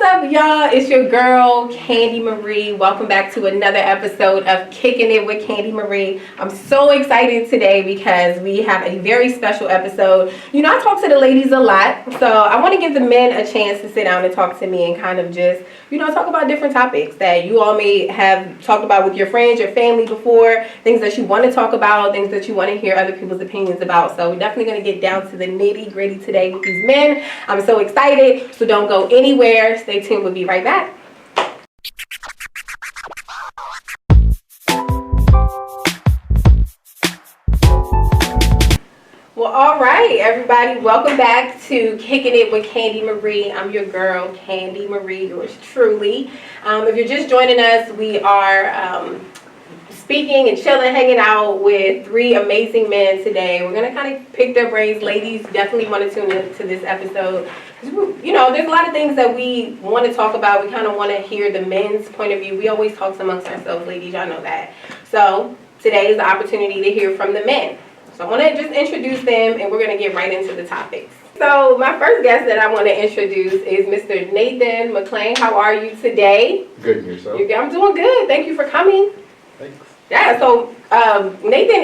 up, y'all? It's your girl, Kandii Marie. Welcome back to another episode of Kicking It with Kandii Marie. I'm so excited today because we have a very special episode. You know, I talk to the ladies a lot, so I want to give the men a chance to sit down and talk to me and kind of just, you know, talk about different topics that you all may have talked about with your friends, your family before, things that you want to talk about, things that you want to hear other people's opinions about. So we're definitely going to get down to the nitty gritty today with these men. I'm so excited, so don't go anywhere. Stay tuned. We'll be right back. Well, all right, everybody. Welcome back to Kicking It with Kandii Marie. I'm your girl, Kandii Marie, yours truly. If you're just joining us, we are speaking and chilling, hanging out with three amazing men today. We're going to kind of pick their brains. Ladies, definitely want to tune into this episode. You know, there's a lot of things that we want to talk about. We kind of want to hear the men's point of view. We always talk amongst ourselves, ladies. Y'all know that. So today is the opportunity to hear from the men. So I want to just introduce them, and we're going to get right into the topics. So my first guest that I want to introduce is Mr. Nathan McClain. How are you today? Good, and yourself? I'm doing good. Thank you for coming. Thanks. Yeah, so Nathan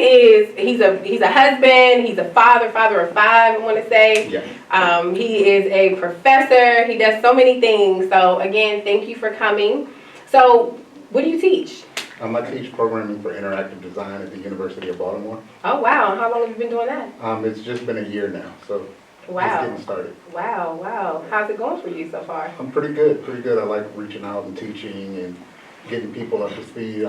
he's a husband, he's a father of five, I want to say. Yeah. He is a professor, he does so many things. So again, thank you for coming. So what do you teach? I teach programming for interactive design at the University of Baltimore. Oh wow, how long have you been doing that? It's just been a year now, so wow. Just getting started. Wow. How's it going for you so far? I'm pretty good. I like reaching out and teaching and getting people up to speed,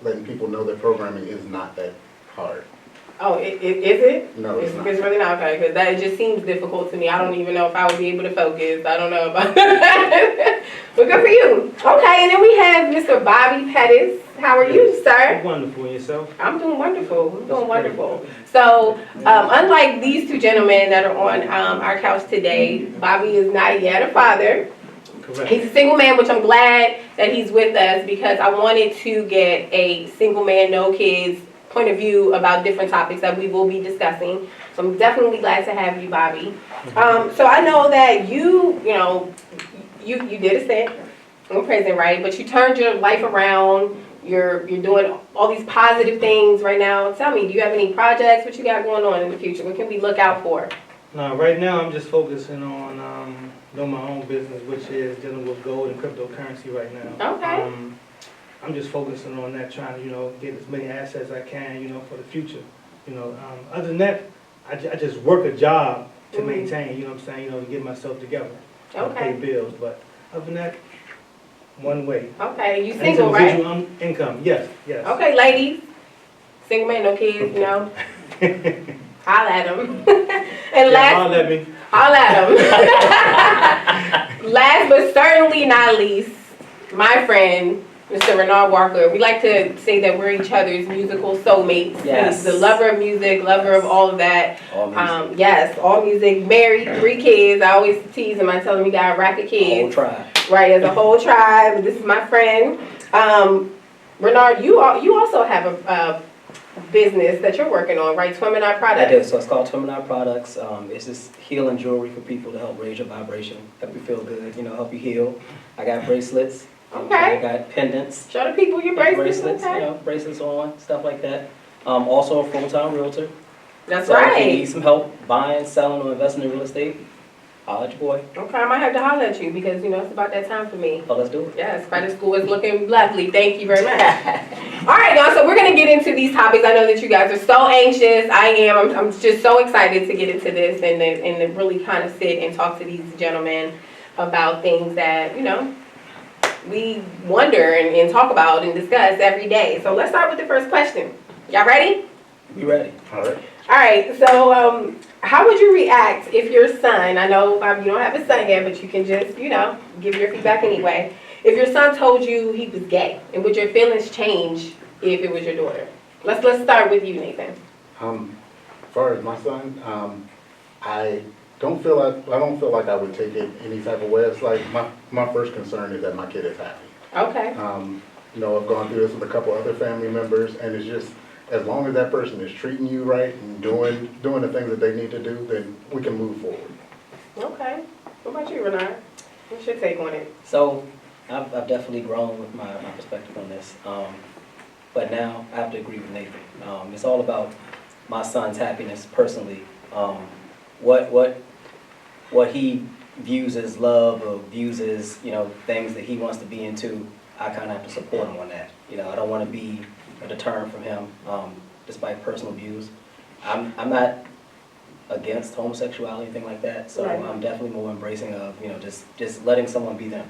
letting people know that programming is not that hard. Oh, is it? No, it's not. It's really not, okay, because that just seems difficult to me. I don't even know if I would be able to focus. I don't know about that. But good for you. Okay, and then we have Mr. Bobby Pettis. How are you, sir? Wonderful. And yourself? I'm doing wonderful. So, unlike these two gentlemen that are on our couch today, Bobby is not yet a father. Correct. He's a single man, which I'm glad that he's with us because I wanted to get a single man, no kids point of view about different topics that we will be discussing. So I'm definitely glad to have you, Bobby. So I know that you did a stint in prison, right? But you turned your life around. You're doing all these positive things right now. Tell me, do you have any projects? What you got going on in the future? What can we look out for? No, right now I'm just focusing on doing my own business, which is dealing with gold and cryptocurrency right now. Okay. I'm just focusing on that, trying to, get as many assets as I can, for the future. Other than that, I just work a job to maintain, to get myself together. Okay. Pay bills, but other than that, one way. Okay, you single, right? Income, yes. Okay, ladies, single man, no kids, Holla at them. And holla at me. Holla at them. Last but certainly not least, my friend, Mr. Renard Walker. We like to say that we're each other's musical soulmates. Yes. He's the lover of music, lover of all of that. All music. Yes, all music. Married, 3 kids. I always tease him. I tell him he got a rack of kids. Whole tribe. Right, as a whole tribe. This is my friend. Renard, you also have a business that you're working on, right? Tweminar Products. I do. So it's called Tweminar Products. It's just healing jewelry for people to help raise your vibration, help you feel good, help you heal. I got bracelets. Okay. I got pendants. Show the people your bracelets. Okay. Bracelets on, stuff like that. Also a full-time realtor. That's so right. If you need some help buying, selling, or investing in real estate, holla at your boy. Okay, I might have to holler at you because, it's about that time for me. Oh, let's do it. Yes, credit school is looking lovely. Thank you very much. All right, y'all, so we're going to get into these topics. I know that you guys are so anxious. I am. I'm just so excited to get into this and to really kind of sit and talk to these gentlemen about things that, we wonder and talk about and discuss every day. So let's start with the first question. Y'all ready? We ready. All right. All right, so how would you react if your son, I know you don't have a son yet, but you can just, give your feedback anyway. If your son told you he was gay, and would your feelings change if it was your daughter? Let's start with you, Nathan. As far as my son, I don't feel like I would take it any type of way. It's like my first concern is that my kid is happy. Okay. I've gone through this with a couple other family members, and it's just as long as that person is treating you right and doing the things that they need to do, then we can move forward. Okay. What about you, Renard? What's your take on it? So I've definitely grown with my perspective on this. But now I have to agree with Nathan. It's all about my son's happiness personally. What he views as love or views as, things that he wants to be into, I kind of have to support him on that. I don't want to be a deterrent from him, despite personal views. I'm not against homosexuality, anything like that, so Right. I'm definitely more embracing of, just letting someone be them.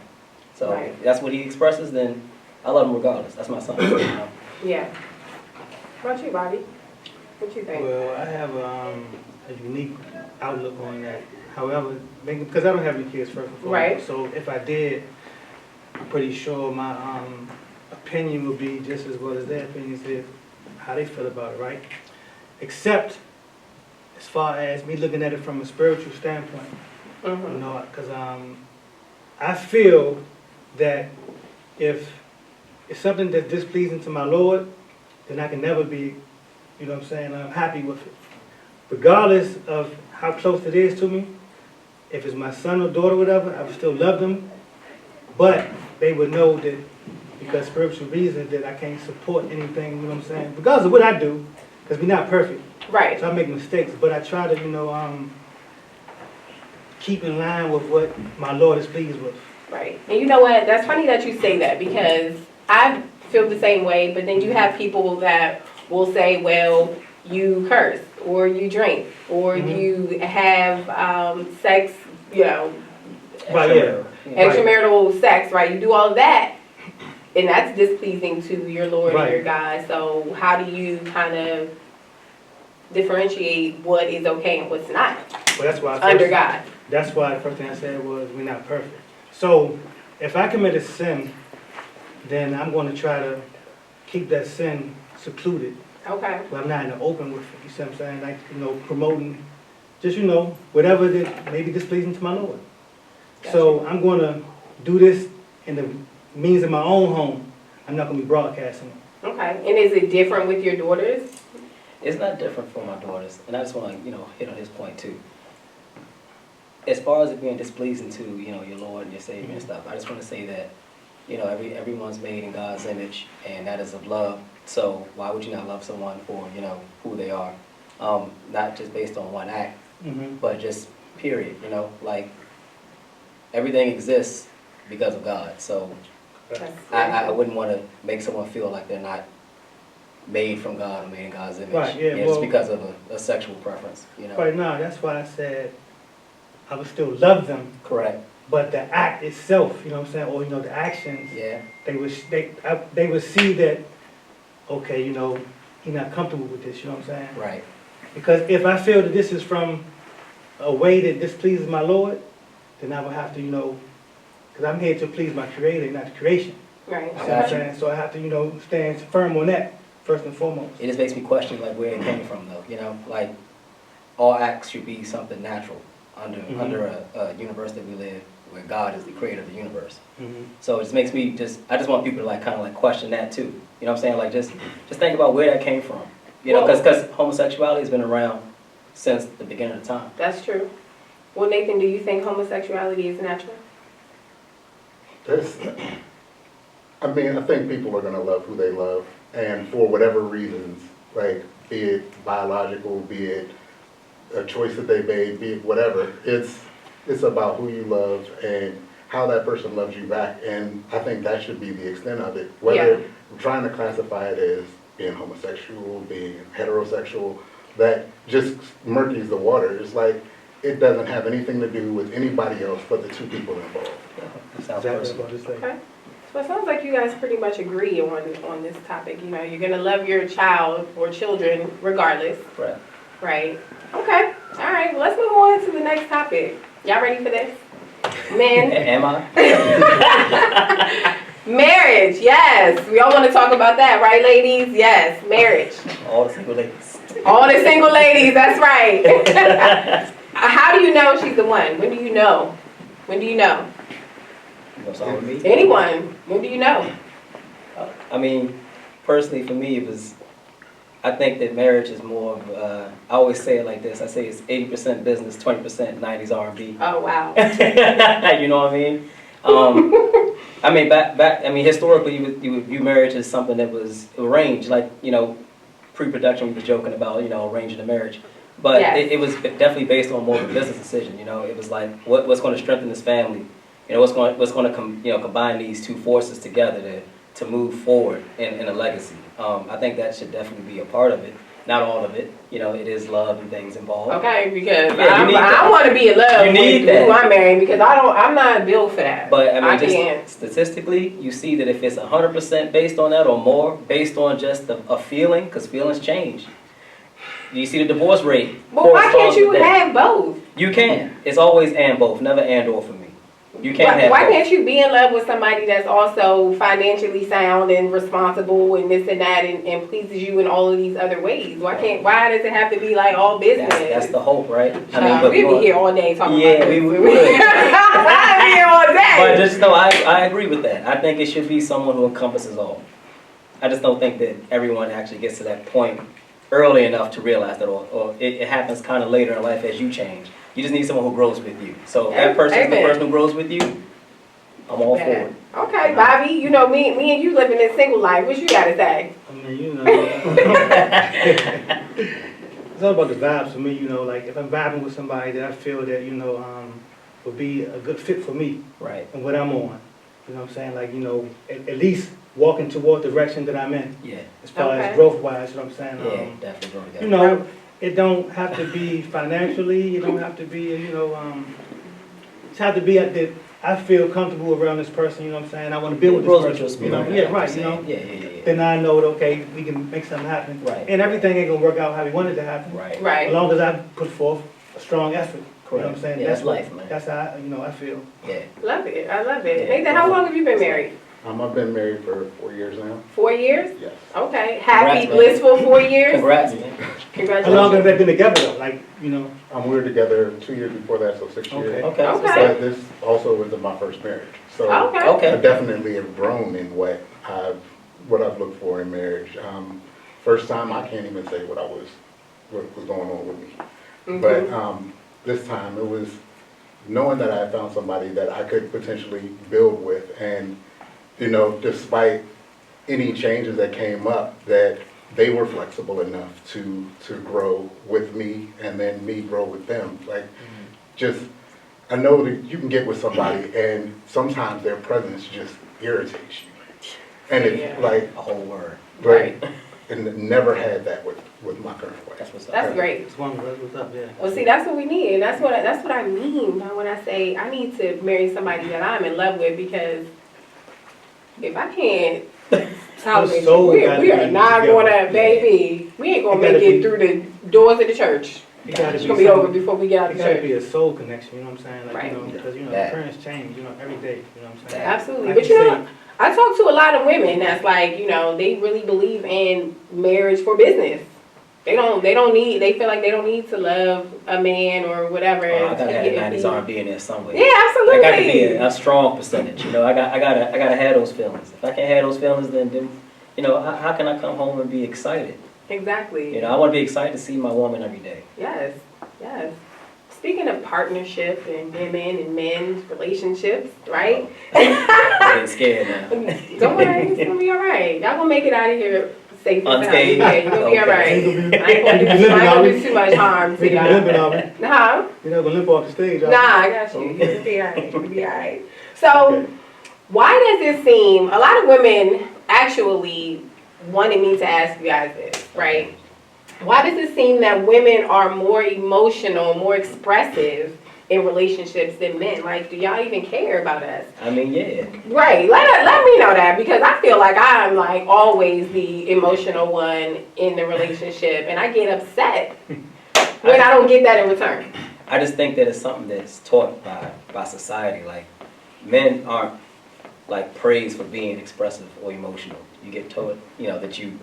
So Right. if that's what he expresses, then I love him regardless. That's my son. Yeah. What about you, Bobby? What you think? Well, I have a unique outlook on that. However, because I don't have any kids first and foremost, Right. so if I did, I'm pretty sure my opinion would be just as well as their opinions is how they feel about it, right? Except as far as me looking at it from a spiritual standpoint, Mm-hmm. because I feel that if it's something that's displeasing to my Lord, then I can never be, I'm happy with it. Regardless of how close it is to me, if it's my son or daughter or whatever, I would still love them. But they would know that because spiritual reasons that I can't support anything, regardless of what I do, because we're not perfect. Right. So I make mistakes, but I try to, keep in line with what my Lord is pleased with. Right. And you know what? That's funny that you say that because I feel the same way, but then you have people that will say, well, you curse or you drink or Mhm. you have sex, Right, yeah. extramarital sex, right? You do all of that and that's displeasing to your Lord and your Right. God. So how do you kind of differentiate what is okay and what's not Well, that's why under God? That's why the first thing I said was we're not perfect. So if I commit a sin, then I'm going to try to keep that sin secluded. Okay. But I'm not in the open with it. You see what I'm saying? Like, promoting just, whatever that may be displeasing to my Lord. So I'm going to do this in the means of my own home. I'm not going to be broadcasting it. Okay. And is it different with your daughters? It's not different for my daughters, and I just want to, hit on his point too. As far as it being displeasing to, your Lord and your Savior and stuff, I just want to say that, everyone's made in God's image, and that is of love. So why would you not love someone for, who they are? Not just based on one act, but just period, like everything exists because of God. So I wouldn't want to make someone feel like they're not made from God or made in God's image. Right, yeah, Just well- because of a sexual preference, Right now, that's why I said I would still love them, Correct. but the act itself, or the actions, Yeah. they would see that, okay, he's not comfortable with this, you know what I'm saying? Right. Because if I feel that this is from a way that displeases my Lord, then I would have to, because I'm here to please my Creator, not the creation. Right. You see what I'm saying? So I have to, stand firm on that, first and foremost. It just makes me question like where it came from though, like all acts should be something natural under a universe that we live where God is the creator of the universe. So it just makes me I just want people to like kind of like question that too. You know what I'm saying? Like just think about where that came from. Because homosexuality has been around since the beginning of time. That's true. Well, Nathan, do you think homosexuality is natural? I think people are gonna love who they love, and for whatever reasons, like, be it biological, be it a choice that they made, be it whatever, it's about who you love and how that person loves you back, and I think that should be the extent of it. Whether we're trying to classify it as being homosexual, being heterosexual, that just murkies the water. It's like, it doesn't have anything to do with anybody else but the two people involved. That sounds Exactly personal. what I was saying. Okay. So it sounds like you guys pretty much agree on this topic. You're gonna love your child or children regardless, Correct. right? Okay. All right. Well, let's move on to the next topic. Y'all ready for this? Men. Am I? Marriage. Yes. We all want to talk about that, right, ladies? Yes. Marriage. All the single ladies. All the single ladies. That's right. How do you know she's the one? When do you know? When do you know? You know something with me? Anyone. When do you know? I mean, personally for me, I I think that marriage is more of, I always say it like this, I say it's 80% business, 20% 90s R&B. Oh, wow. You know what I mean? I mean, historically, you would view marriage as something that was arranged, like, pre-production we was joking about, arranging a marriage. But Yes. it was definitely based on more of a business decision, It was like, what's going to strengthen this family? What's going to combine these two forces together to move forward in a legacy. I think that should definitely be a part of it. Not all of it. It is love and things involved. Okay, because Yeah, I want to be in love You need with that. who I'm marrying because I'm not built for that. But I just can't. statistically, you see that if it's 100% based on that or more, based on just a feeling, because feelings change. You see the divorce rate. But why can't corresponds you with that. have both? You can. It's always and both, never and or for me. You can't have Why both. can't you be in love with somebody that's also financially sound and responsible and this and that and pleases you in all of these other ways? Why does it have to be like all business? That's the hope, right? We'd be here all day talking Yeah, about we this. would. I'd be here all day. But just know, I agree with that. I think it should be someone who encompasses all. I just don't think that everyone actually gets to that point early enough to realize that, or it happens kind of later in life as you change. You just need someone who grows with you. So if that person is the person who grows with you, I'm all for it. Okay, Bobby, me and you living this single life. What you got to say? I mean, it's all about the vibes for me, like if I'm vibing with somebody that I feel that, would be a good fit for me. Right. And what I'm on. You know what I'm saying? Like, at least walking toward the direction that I'm in. Yeah. As far Okay. as growth-wise, you know what I'm saying? Yeah, definitely grow together. It don't have to be financially, it don't have to be, it's have to be that I feel comfortable around this person, you know what I'm saying? I want to build with Grows this with your person. spirit. Yeah, right, Yeah. Then I know that, okay, we can make something happen. Right. And everything ain't gonna work out how we want it to happen. Right. Right. As long as I put forth a strong effort. You know what I'm saying? Yeah, that's life, man. That's how, I feel. Yeah. Love it. I love it. Yeah. Nathan, how long have you been married? I've been married for 4 years now. 4 years? Yes. Okay. Happy, Congrats, man. blissful 4 years? Congrats, man. How long have Congratulations. they been together though? Like, We were together 2 years before that, so 6 years. Okay. Okay. Okay. But this also was my first marriage. So Okay. I Okay. definitely have grown in what I've looked for in marriage. First time, I can't even say what was going on with me. Mhm. But this time, it was knowing that I had found somebody that I could potentially build with, and despite any changes that came up, that they were flexible enough to grow with me, and then me grow with them. Like, just I know that you can get with somebody, and sometimes their presence just irritates you, and it's Yeah. like, A whole word. Right. and never had that with my current wife. That's what's up. That's great. It's one what's up, yeah. Well, see, that's what we need, and that's what I mean when I say I need to marry somebody that I'm in love with, because if I can't tolerate you, we are not gonna, baby. We ain't gonna make it through the doors of the church. It's gonna be over before we get out It the gotta church. be a soul connection, you know what I'm saying? Like, Right. because That. parents change, every day, you know what I'm saying? Absolutely, I but can I talk to a lot of women that's like, they really believe in marriage for business. They feel like they don't need to love a man or whatever. I gotta to have get 90s the- R&B in there somewhere. Yeah, absolutely. That got to be a strong percentage. I gotta have those feelings. If I can't have those feelings, then how can I come home and be excited? Exactly. I want to be excited to see my woman every day. Yes, yes. Speaking of partnership and women and men's relationships, right? I'm getting scared now. Don't worry, it's gonna be all right. Y'all gonna make it out of here safe and sound. Unscathed? Yeah, you're gonna be all right. Okay. I ain't gonna do too much harm to We can be limping y'all. off it. Huh? You're not gonna limp off the stage. Nah, I got you. You'll be all right. You'll be all right. So, why does it seem, a lot of women actually wanted me to ask you guys this, right? Why does it seem that women are more emotional, more expressive in relationships than men? Like, do y'all even care about us? I mean, yeah. Right. Let me know that, because I feel like I'm like always the emotional one in the relationship, and I get upset when I don't get that in return. I just think that it's something that's taught by society. Like, men aren't like praised for being expressive or emotional. You get told, that you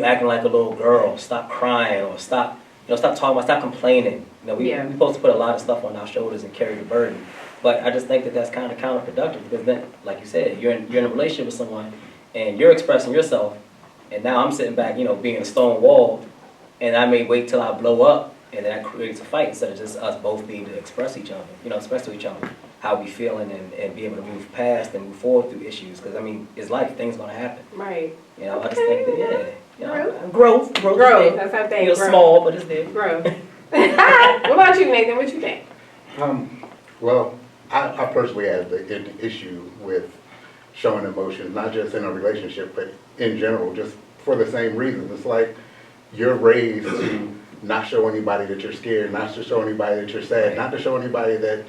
acting like a little girl. Stop crying, or stop talking about, stop complaining. We're supposed to put a lot of stuff on our shoulders and carry the burden. But I just think that that's kind of counterproductive, because then, like you said, you're in a relationship with someone, and you're expressing yourself, And now I'm sitting back, being a stone wall, and I may wait till I blow up, and then that creates a fight instead of just us both being to express each other, express to each other how we feeling and be able to move past and move forward through issues. Because, it's life. Things going to happen. Right. I just think that, Growth. Growth. Growth. That's our thing. It's small, but it's there. Growth. What about you, Nathan? What you think? Well, I personally have the issue with showing emotion, not just in a relationship, but in general, just for the same reasons. It's like you're raised to not show anybody that you're scared, not to show anybody that you're sad, not to show anybody that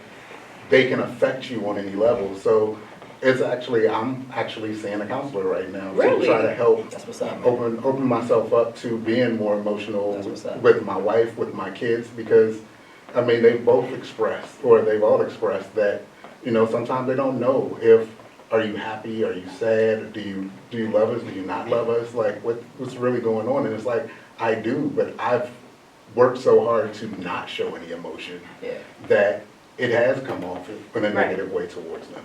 they can affect you on any level. So I'm actually seeing a counselor right now Really? to try to help That's what's up, man. open myself up to being more emotional That's what's up. with my wife, with my kids, because they've all expressed that, sometimes they don't know if, are you happy, are you sad, do you love us, do you not love us, like what's really going on? And it's like, I do, but I've worked so hard to not show any emotion that it has come off in a negative way towards them.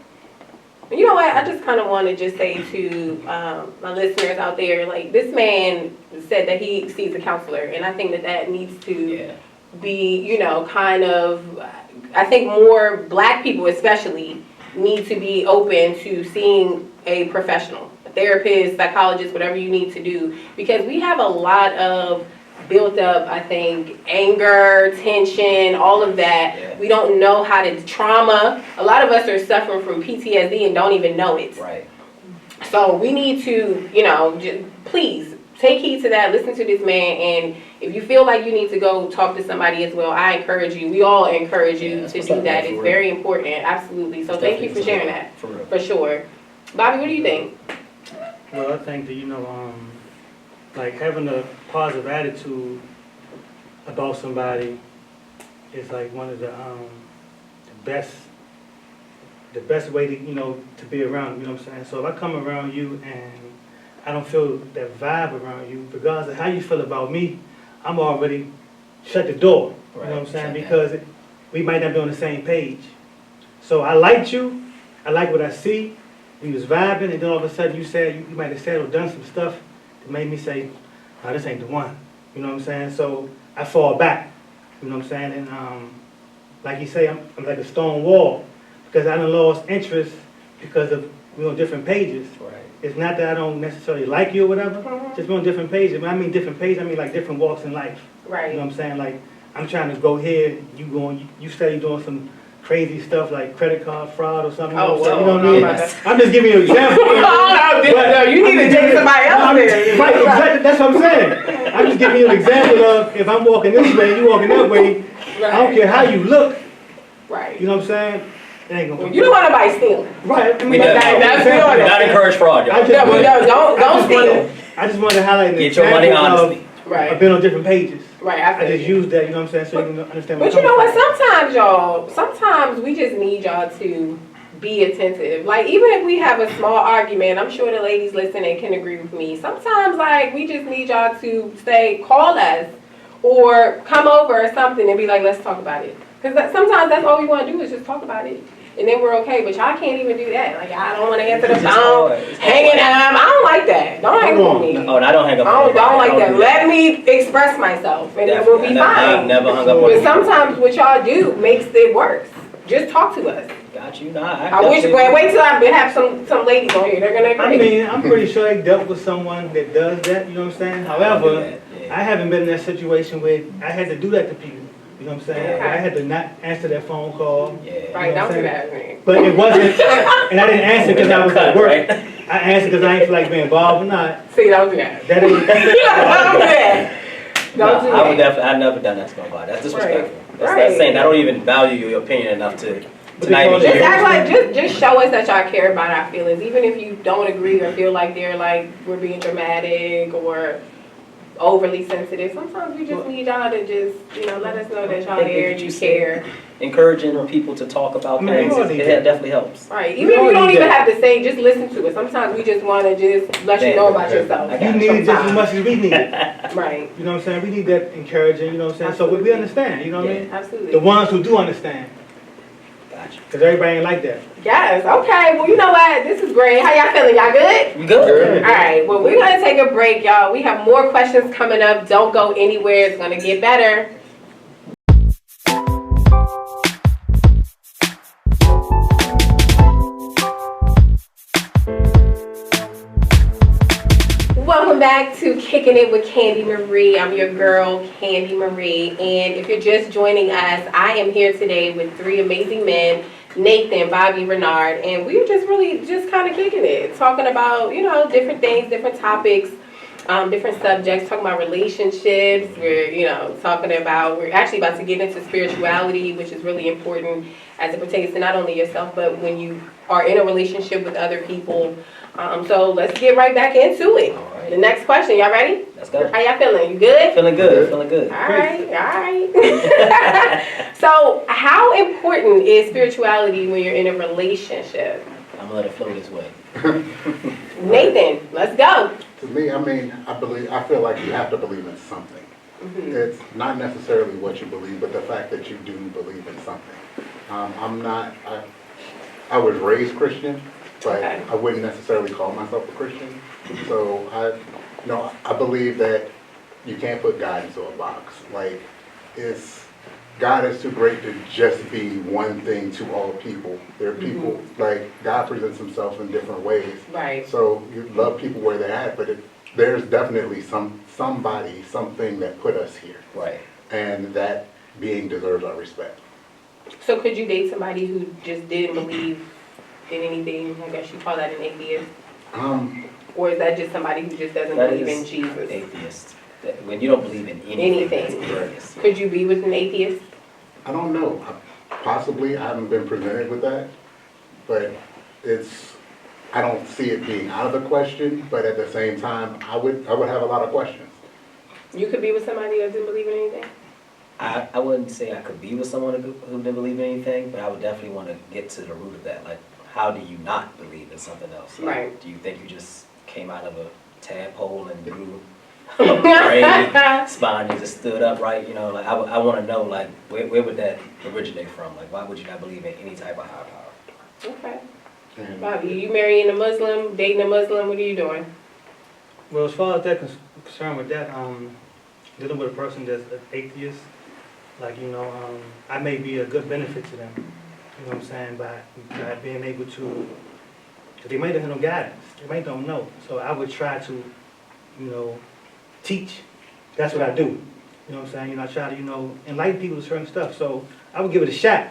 You know what? I just kind of want to just say to my listeners out there, like, this man said that he sees a counselor, and I think that needs to be, kind of, I think more Black people especially need to be open to seeing a professional, a therapist, psychologist, whatever you need to do, because we have a lot of built up, I think, anger, tension, all of that. Yeah. We don't know how to trauma. A lot of us are suffering from PTSD and don't even know it. Right. So we need to, please take heed to that. Listen to this man, and if you feel like you need to go talk to somebody as well, I encourage you. We all encourage you to do that. It's very important. Absolutely. So thank you for sharing that. For sure. Bobby, what do you think? Well, I think that, like having a positive attitude about somebody is like one of the best way to, to be around, what I'm saying? So if I come around you and I don't feel that vibe around you, regardless of how you feel about me, I'm already shut the door, you know what I'm saying? Because we might not be on the same page. So I liked you, I like what I see, we was vibing, and then all of a sudden you said, you might have said or done some stuff that made me say, oh, this ain't the one, you know what I'm saying? So I fall back, you know what I'm saying? And like you say, I'm like a stone wall, because I done lost interest because of we're on different pages. Right. It's not that I don't necessarily like you or whatever, just we're on different pages. When I mean different pages, I mean like different walks in life. Right. You know what I'm saying? Like, I'm trying to go here, you steady doing some crazy stuff like credit card fraud or something. Oh, so, you know what I mean? yes. I'm just giving you an example. No, you need to take somebody else there. Right, exactly, that's what I'm saying. I'm just giving you an example of if I'm walking this way and you walking that way, I don't care how you look. Right. You know what I'm saying? It ain't gonna You don't want nobody stealing. Right. We That's not encourage fraud, y'all. Don't steal. I just wanted to highlight an Get your money example honestly. of I've been on different pages. Right, I just use that, you know what I'm saying, so you can understand But you know what, sometimes we just need y'all to be attentive. Like, even if we have a small argument, I'm sure the ladies listening can agree with me. Sometimes, like, we just need y'all to call us or come over or something and be like, let's talk about it. Because sometimes that's all we want to do is just talk about it. And then we're okay, but y'all can't even do that. Like, I don't want to answer the phone, hanging up. I don't like that. Don't hang up on me. Oh, and I don't hang up I don't like that. Let me express myself, and it will be fine. I've never hung up on But you. sometimes what y'all do makes it worse. Just talk to us. Got you. I wish. Wait till I have some ladies on here. They're gonna agree. I mean, I'm pretty sure they dealt with someone that does that. You know what I'm saying? However, I haven't been in that situation where I had to do that to people. You know what I'm saying? Okay. I had to not answer that phone call. Yeah. Right, don't do that to me. But it wasn't, and I didn't answer because I was at work. Right? I answered because I ain't feel like being involved or not. See, don't do that. That ain't. Don't do that. Don't do I would that. definitely. I've never done that to nobody. That's disrespectful. That's Right. saying I don't even value your opinion enough to But not even they Just call hear. act like, just show us that y'all care about our feelings, even if you don't agree or feel like they're like we're being dramatic or overly sensitive. Sometimes we just need y'all to just, let us know that y'all here and you care. Encouraging people to talk about things, it definitely helps. Right. Even if you don't even have to say, just listen to it. Sometimes we just want to just let you know about yourself. You need it just as much as we need it. Right. You know what I'm saying? We need that encouraging, you know what I'm saying? So we understand, you know what I mean? Absolutely. The ones who do understand. You got you. Because everybody ain't like that. Yes, okay. Well, you know what? This is great. How y'all feeling? Y'all good? You good? All right. Well, we're going to take a break, y'all. We have more questions coming up. Don't go anywhere. It's going to get better. Welcome back to Kicking It with Kandii Marie. I'm your girl, Kandii Marie. And if you're just joining us, I am here today with three amazing men, Nathan, Bobby, Renard, and we're just really just kind of kicking it, talking about, you know, different things, different topics, different subjects, talking about relationships. We're, you know, we're actually about to get into spirituality, which is really important as it pertains to not only yourself, but when you are in a relationship with other people. So let's get right back into it. All right. The next question, y'all ready? Let's go. How y'all feeling? You good? Feeling good, feeling good. All right. So how important is spirituality when you're in a relationship? I'm gonna let it flow this way. Nathan, let's go. To me, I feel like you have to believe in something. Mm-hmm. It's not necessarily what you believe, but the fact that you do believe in something. I was raised Christian, but Okay. I wouldn't necessarily call myself a Christian. So I believe that you can't put God into a box. Like, God is too great to just be one thing to all people. There are people, like, God presents himself in different ways. Right. So you love people where they're at, but there's definitely somebody, something that put us here. Right. And that being deserves our respect. So could you date somebody who just didn't believe in anything? I guess you call that an atheist. Or is that just somebody who just doesn't That believe in is Jesus? atheist. When you don't believe in anything, that's atheist. Could you be with an atheist? I don't know. Possibly, I haven't been presented with that, but I don't see it being out of the question, but at the same time, I would have a lot of questions. You could be with somebody that didn't believe in anything? I wouldn't say I could be with someone who didn't believe in anything, but I would definitely want to get to the root of that. Like, how do you not believe in something else? Like, Right. Do you think you just came out of a tadpole and grew a brain, spine, and just stood up, right? You know, like, I want to know, like, where would that originate from? Like, why would you not believe in any type of higher power? Okay. And Bobby, you marrying a Muslim, dating a Muslim, what are you doing? Well, as far as that concerned with that, dealing with a person that's an atheist, like, I may be a good benefit to them. You know what I'm saying? By being able to, because they might not have no guidance. They might don't know. So I would try to, teach. That's what I do. You know what I'm saying? I try to, enlighten people to certain stuff. So I would give it a shot.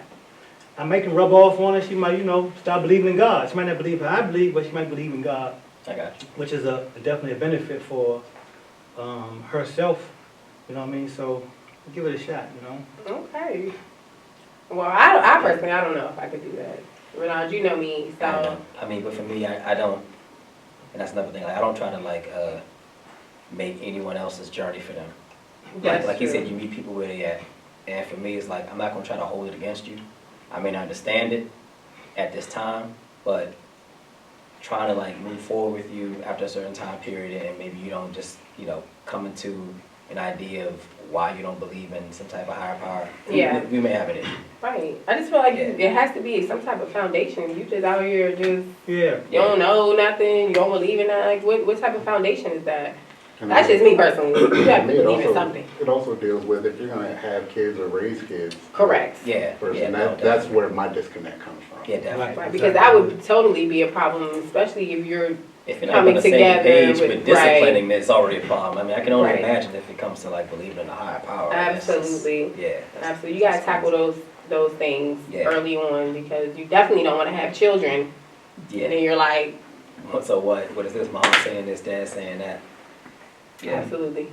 I make them rub off on it. She might, start believing in God. She might not believe how I believe, but she might believe in God. I got you. Which is definitely a benefit for herself. You know what I mean? So give it a shot, Okay. Well, I personally, I don't know if I could do that. Renard, you know me, so. I mean, but for me, I don't, and that's another thing. Like, I don't try to make anyone else's journey for them. Like you said, you meet people where they at, and for me, it's like I'm not gonna try to hold it against you. I may not understand it at this time, but trying to move forward with you after a certain time period, and maybe you don't just come into an idea of why you don't believe in some type of higher power. Yeah. We may have it in you. Right. I just feel like it has to be some type of foundation. You just out here just, Yeah. you don't know nothing, you don't believe in that. Like, what type of foundation is that? And That's just me personally. You have to it believe in something. It also deals with if you're going to have kids or raise kids. Correct. Yeah. First, Yeah, and no, that's where my disconnect comes from. Yeah, definitely. Right. Right, because that would totally be a problem, especially if you're If you're not coming on the same together page with- with disciplining, it's already a problem. I mean, I can only Right. imagine if it comes to believing in a higher power. That's just- Absolutely. Yeah. Absolutely. You gotta tackle those things Yeah. early on, because you definitely don't want to have children. And then Yeah. you're like, So what is this? Mom saying this, dad saying that. Yeah. absolutely.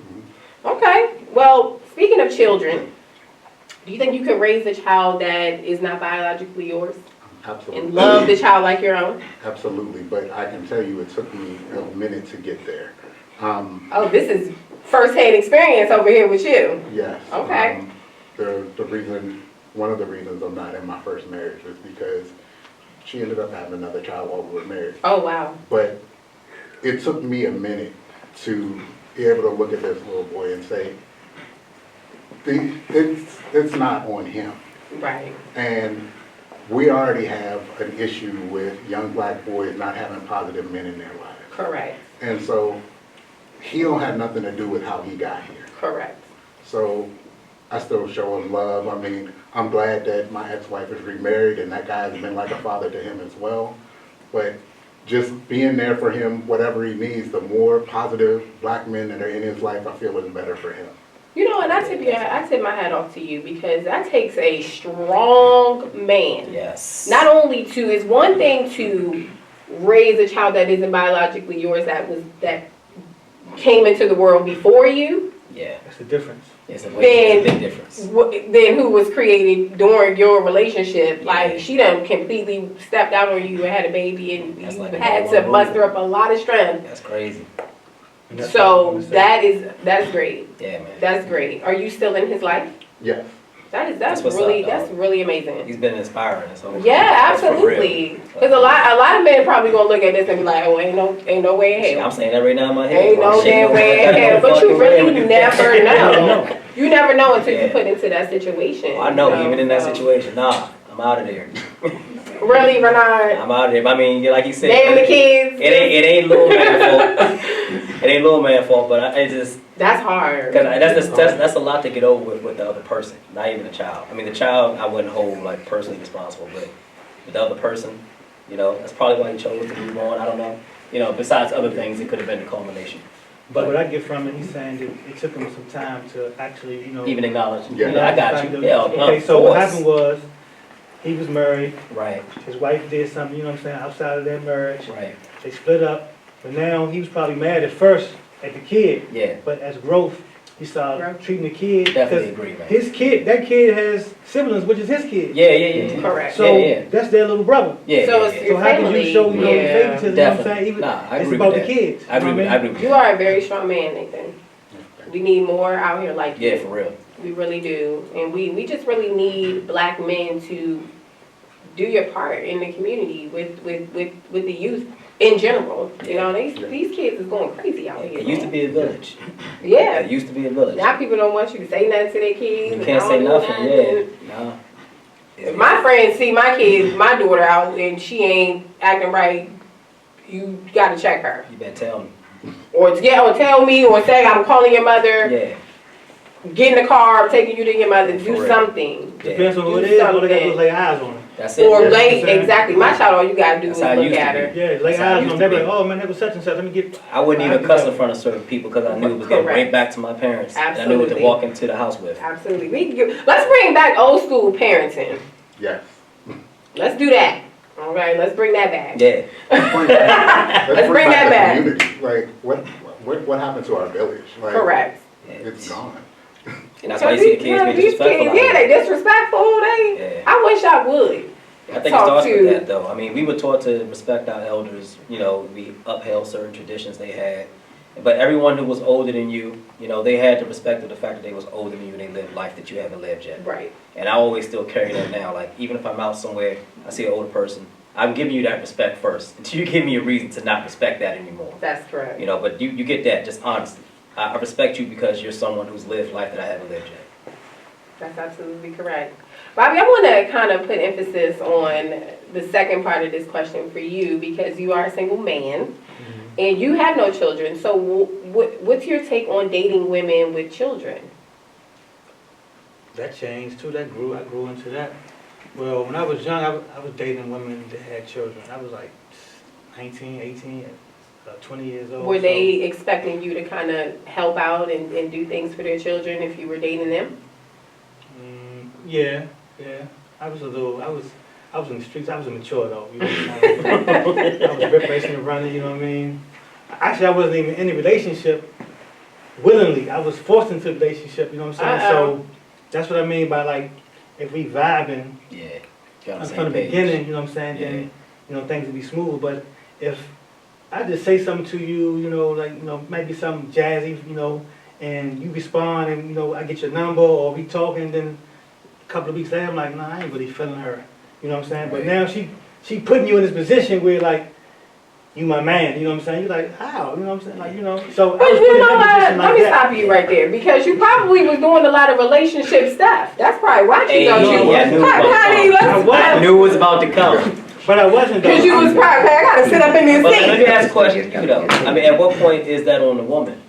Okay. Well, speaking of children, do you think you could raise a child that is not biologically yours Absolutely. and love the child like your own? Absolutely, but I can tell you it took me a minute to get there. Oh, this is first-hand experience over here with you. Yes. Okay. One of the reasons I'm not in my first marriage was because she ended up having another child while we were married. Oh, wow. But it took me a minute to be able to look at this little boy and say, it's not on him. Right. And we already have an issue with young black boys not having positive men in their lives. Correct. And so he don't have nothing to do with how he got here. Correct. So I still show him love. I mean, I'm glad that my ex-wife is remarried and that guy has been like a father to him as well. But just being there for him, whatever he needs, the more positive black men that are in his life, I feel is better for him. You know, and I tip my hat off to you because that takes a strong man. Yes. Not only it's one thing to raise a child that isn't biologically yours that came into the world before you. Yeah. That's the difference. It's a big difference. Then who was created during your relationship. Yeah. Like, she done completely stepped out on you and had a baby, and That's you like had another to one. muster up a lot of strength. That's crazy. And that's So what I'm saying. that's great. Yeah, man. That's great. Are you still in his life? Yes. That's what's really up, dog. that's really amazing. He's been inspiring us. So Yeah, that's for absolutely. real. Because a lot of men probably gonna look at this and be like, oh, ain't no way in Shit, hell. I'm saying that right now in my head. Ain't no Shit, damn way in got hell. no But you fucking way really with never it. know. You never know until you Yeah. put into that situation. I know, you even in that so. situation, nah, I'm out of there. Really, Bernard? I'm out of there. I mean, like you said, Name the kids. it ain't little man fault. It ain't little man fault, but I just That's hard. because that's a lot to get over with the other person, not even the child. I mean, the child I wouldn't hold like personally responsible, but with the other person, you know, that's probably why he chose to move on. I don't know. You know, besides other things, it could have been the culmination. But what I get from it, he's saying that it took him some time to actually, Even acknowledge. Yeah. Yeah, I got you. Yeah, Okay, of so what course. happened was, he was married, Right, his wife did something, you know what I'm saying, outside of their marriage. right. They split up, but now he was probably mad at first at the kid, Yeah, but as growth, he started Growth. treating the kid. definitely Because agree, man. his kid, that kid has siblings, which is his kid. Yeah. Correct. So Yeah. that's their little brother. Yeah, So yeah, it's yeah. your So how can family, you show, you know, yeah. favoritism, you know what I'm Definitely. saying? Even, Nah, I it's agree about with the that. kids. I agree you know with what I agree with You that. are a very strong man, Nathan. We need more out here like you. Yeah, for real. We really do. And we just really need black men to do your part in the community with the youth in general. You know, these kids is going crazy out here. It used to be a village. Yeah. It used to be a village. Now people don't want you to say nothing to their kids. You can't say nothing, yeah. No. If my friends see my kids, my daughter out, and she ain't acting right, you gotta check her. You better tell me. Or tell me, or say I'm calling your mother. Yeah. Get in the car, I'm taking you to your mother. For Do real. something. Depends on who Do it is, all they gotta do something. is lay eyes on her. That's it. Or Yeah. lay, That's exactly. My child, all you gotta do That's is how it look used to at be. her. Yeah, lay That's how it eyes on used them. to They be be. like, oh man, that was such and such. Let me get. I wouldn't even cuss in front of certain people because I knew it was getting Correct. right back to my parents. And I knew what to Absolutely. walk into the house with. Absolutely. Let's bring back old school parenting. Yes. Let's do that. All right, let's bring that back. Yeah. Let's bring that the back. community. Like, what happened to our village? Like, Correct. It's gone. And that's why you see the kids being these disrespectful. kids, out yeah, here. they disrespectful. Yeah. I wish I would. I think it talk starts to- with that though. I mean, we were taught to respect our elders, you know, we upheld certain traditions they had. But everyone who was older than you, you know, they had to respect the fact that they was older than you and they lived life that you haven't lived yet. Right. And I always still carry that now. Like, even if I'm out somewhere, I see an older person, I'm giving you that respect first until you give me a reason to not respect that anymore. That's correct. You know, but you get that just honestly. I respect you because you're someone who's lived life that I haven't lived yet. That's absolutely correct. Bobby, I want to kind of put emphasis on the second part of this question for you because you are a single man and you have no children. So what's your take on dating women with children? That changed too. I grew into that. Well, when I was young, I was dating women that had children. I was like 19, 18, 20 years old. Were they expecting you to kind of help out and do things for their children if you were dating them? Yeah. I was in the streets. I was immature though. You know what I'm saying? I was rip racing and running. You know what I mean? Actually, I wasn't even in a relationship willingly. I was forced into a relationship. You know what I'm saying? So that's what I mean by like, if we vibing Yeah. You're on the from same the page. beginning, you know what I'm saying? Then you know things will be smooth. But if I just say something to you, you know, like maybe something jazzy, you know, and you respond, and you know, I get your number or we talking, then a couple of weeks later, I'm like, nah, I ain't really feeling her. You know what I'm saying? But Right. now she putting you in this position where like you my man, you know what I'm saying? You're like, how? You know what I'm saying? Like, you know, so But I was you put in know that what? position Let like me that. stop you right there because you probably was doing a lot of relationship stuff. That's probably why Hey, she don't you. yeah, I knew it was about to Honey, come. let's I knew it was about to come. But I wasn't though. because you was probably I gotta sit up in this But let me seat. ask a question to you though. I mean, at what point is that on the woman?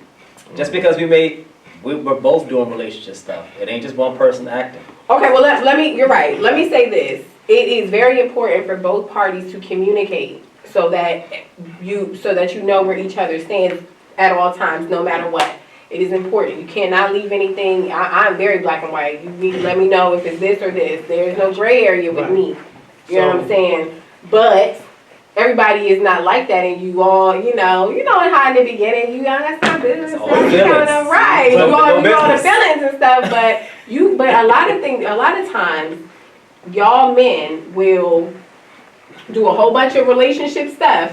Just because we're both doing relationship stuff. It ain't just one person acting. Okay, well let me. You're right. Let me say this. It is very important for both parties to communicate so that you know where each other stands at all times, no matter what. It is important. You cannot leave anything. I'm very black and white. You need to let me know if it's this or this. There's no gray area with Right. me. You know what I'm saying? But everybody is not like that, and you all, you know how in the beginning, that's not business. It's all That's feelings. kinda right. But You all no the business. feelings and stuff, but a lot of times, y'all men will do a whole bunch of relationship stuff.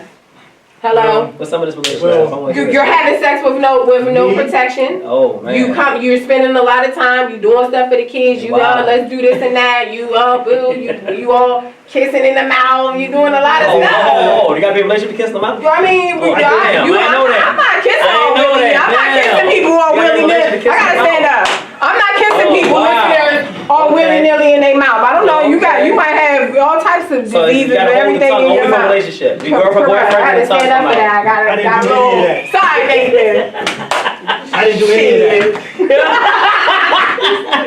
Hello? What's some of this relationship? Well, stuff? I wanna hear You're it. having sex with no Me? protection. Oh man. You're spending a lot of time. You doing stuff for the kids. You Wow. let's do this and that. You boo. You all kissing in the mouth. You doing a lot of stuff. Oh, you gotta be a relationship kissing them out? I mean, Oh, damn, I didn't know that. I'm not kissing I didn't all know willy. that. I'm not Damn. kissing people all You got a willy nilly. relationship I gotta kissing stand up. I'm not kissing Oh, people wow. listeners all Okay. willy nilly in their mouth. I don't know. Okay. You might have all types of So you diseases and gotta hold the everything tongue in only your for mouth. relationship. You go for Correct. boyfriend I and had to the tongue stand up come for that. out. I didn't got do a any of little that. side Nathan. I didn't do any of that.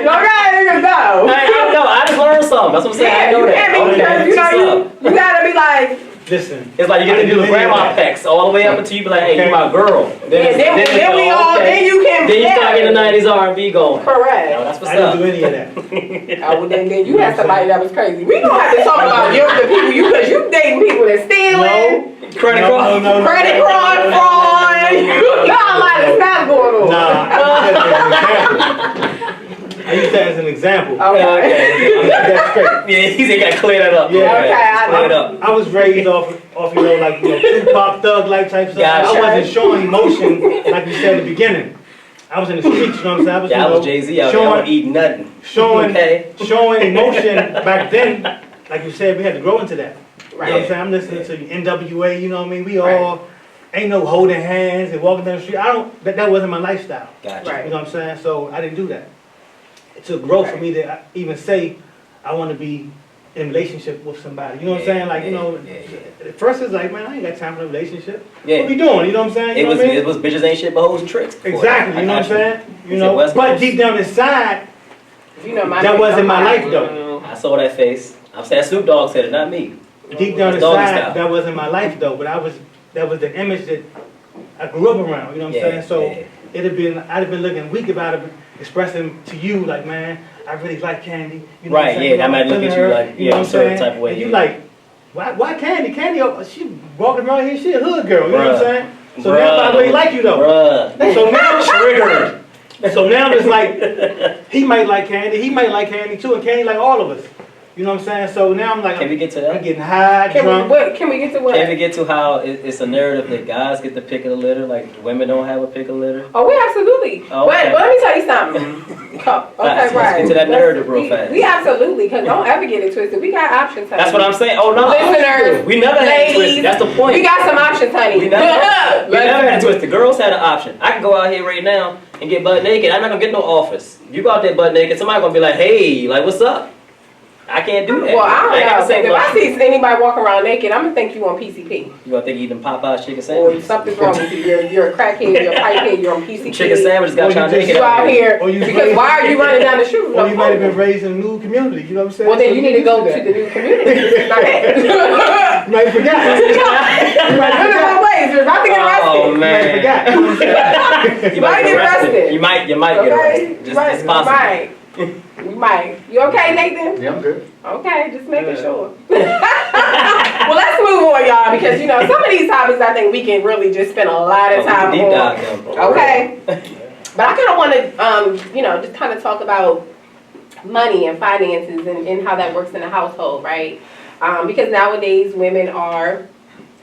Okay, nigga, go. I don't know. I just learned something. That's what I'm saying. I Yeah, know you that. can't be Okay, because that's what's up. you gotta be like. Listen. It's like you get I to didn't do the do any of grandma that. pecs all the way up until you be like, hey, Okay. you my girl. Then we all, then you can. Then you start getting the 90s R&B going. Correct. Yo, that's what's I up. didn't do any of that. Well, then you had somebody that was crazy. We gonna have to talk about the people because you dating people that stealing, Credit No, card. no, no. credit card fraud. You got a lot of stuff going on. I used that as an example. Okay. That's great. Yeah, he got to clear that up. Yeah. Okay, I Clear it up. I was raised off Tupac Thug life type stuff. Gotcha. I wasn't showing emotion like you said in the beginning. I was in the streets, you know what I'm saying? I was, Yeah, I was Jay-Z out there. I don't eat nothing. Okay. showing emotion back then, like you said, we had to grow into that. You know what I'm Right. saying? I'm listening to NWA, you know what I mean? We all ain't no holding hands and walking down the street. That wasn't my lifestyle. Gotcha. Right. You know what I'm saying? So I didn't do that. It took growth for me to even say I want to be in a relationship with somebody. You know what I'm saying? Like, you know, at first it's like, man, I ain't got time for a relationship. Yeah. What we doing? You know what I'm saying? You know what I mean? It was bitches ain't shit but hoes and tricks. before. Exactly, I you know what I'm got saying? You It's know, the West but Coast. deep down inside, You know my. that wasn't my life though. I saw that face. I'm saying Snoop Dogg said it, not me. Deep down That's doggy style. inside, that wasn't my life though. But that was the image that I grew up around. You know what I'm saying? So I'd have been looking weak if I'd have been expressing to you like, man, I really like Kandii. You know what I'm Right, saying? yeah, I might look feeling at you her, like, you know what I'm certain saying? type of way, And you yeah. like, why Kandii? Kandii, she walking around here, she a hood girl. You know what I'm Bruh. saying? So now I really like you though. Bruh. So now Triggered. So now it's like, he might like Kandii, he might like Kandii too, and Kandii like all of us. You know what I'm saying? So now I'm like, Can we get to that? I'm getting high, drunk. Can we get to what? Can we get to how it's a narrative that guys get the pick of the litter, like women don't have a pick of the litter? Oh, we absolutely. Oh, okay. But let me tell you something. Let's right. get to that narrative real fast. We absolutely, because don't ever get it twisted. We got options, honey. That's what I'm saying. Oh no, Listeners, we never had it ladies, twisted. That's the point. We got some options, honey. We never had it twisted. Girls had an option. I can go out here right now and get butt naked. I'm not gonna get no office. You go out there butt naked, somebody gonna be like, hey, like what's up? I can't do that. Well, I ain't got don't the know. same If I luxury. see anybody walking around naked, I'm gonna think you on PCP. You gonna think you eating Popeye's chicken Or sandwich? something's wrong with you. You're a crackhead. You're a pipehead. You're on PCP. Chicken sandwich got Or y'all you just- naked You out here Or you because raised- why are you running down the street? Or you might have been raised in a new community, you know what I'm saying? Well, then So you need to used go to that. the new community. This is not it. You might forget. You might Run the wrong forget. ways. You're about to get arrested. Oh You might man. forget. You know what I'm saying? You might get arrested. You might get Okay? arrested. Just Right. it's possible. Right. We might. You okay, Nathan? Yeah, I'm good. Okay, just making sure. Well, let's move on, y'all, because you know some of these topics I think we can really just spend a lot of time Deep on. dive them. Okay, but I kind of want to, just kind of talk about money and finances and how that works in a household, right? Because nowadays women are,